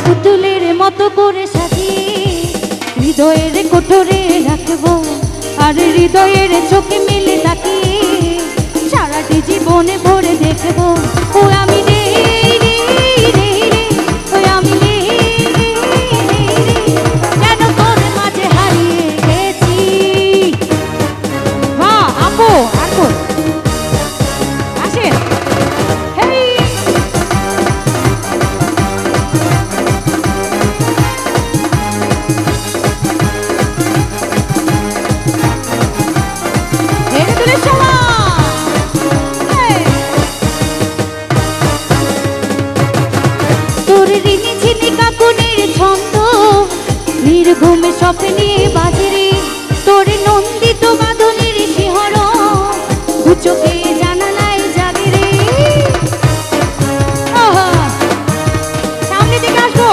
পুতুলের মতো করে সাজিয়ে হৃদয়ের কোঠরে রাখবো, আর হৃদয়ের চোখে মিলে তাকিয়ে সারাটি জীবনে ভরে দেখবো। ও আমি রে রে রে রে, ও আমি রে রে রে রে, যেন তোর মাঝে হারিয়ে গেছি। হ্যাঁ আপু আপু আসেন। হেই তোর রিনি ঝিনি কাকুনের ছন্দ নির্ঘুমে স্বপ্নে বাজরে, তোর নন্দিত বাঁধনের শিহরণ দু চোখে জানালায় জাগে রে। সামনে দিকে আসবো।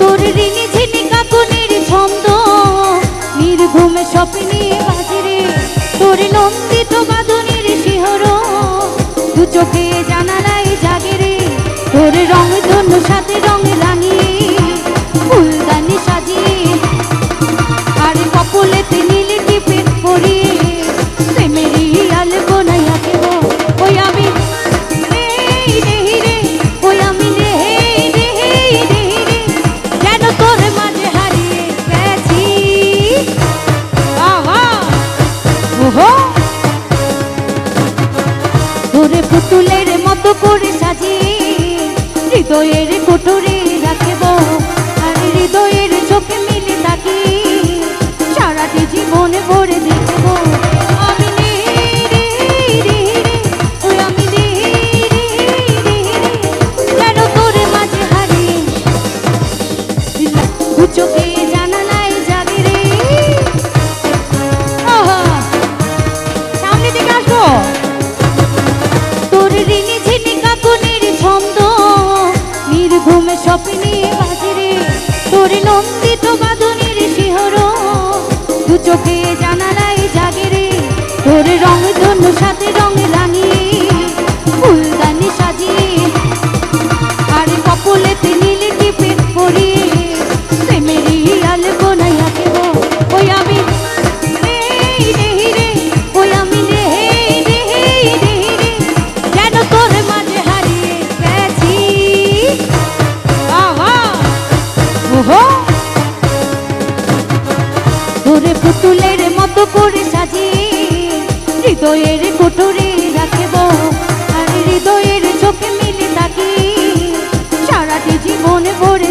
তোর রিনি ঝিনি কাকুনের ছন্দ নির্ঘুমে স্বপ্নে বাজরে, তোর নন্দিত বাঁধনের শিহরণ দু চোখে জানালায় জাগে রে। তোর রং ধন্য সাথে রং রাঙিয়ে ফুলদানি সাজিয়ে, আর কপলেতে নীল টিপে পরিয়ে প্রেমেরই আলপনায় আঁকবো। ওই আমি রে রে রে, ওই আমি রে রে রে রে, যেন তোর মাঝে হারিয়ে গেছি। আহা ওহো, তোরে পুতুলের মতো করে সাজিয়ে হৃদয়ের কোঠরে রাখবো, আর হৃদয়ের চোখে মিলে তাকিয়ে সারাটি জীবন ভরে দেখবো। আমি রে রে রে রে, ওই আমি রে রে রে রে, যেন তোর মাঝে হারিয়ে দু চোখে জানালায় জাগে রে। সামনে দিকে আসবো। তোর রিনি ঝিনি কাকুনের ছন্দ নির্ঘুমে স্বপ্নে বাজরে, তোর নন্দিত বাঁধনের শিহরণ দু চোখে জানালায় জাগে রে। তোর রং ধন্য সাথে রং রাঙিয়ে ফুলদানি সাজিয়ে, আর কপলেতে নীল টিপে পরিয়ে প্রেমেরই আলপনায় আঁকবো। ওই আমি রে রে রে, ওই আমি রে রে রে রে, যেন তোর মাঝে হারিয়ে গেছি। ওহো, তোরে পুতুলের মতো করে সাজিয়ে হৃদয়ের কোঠরে রাখবো, আর হৃদয়ের চোখে মিলে তাকিয়ে সারাটি জীবন ভরে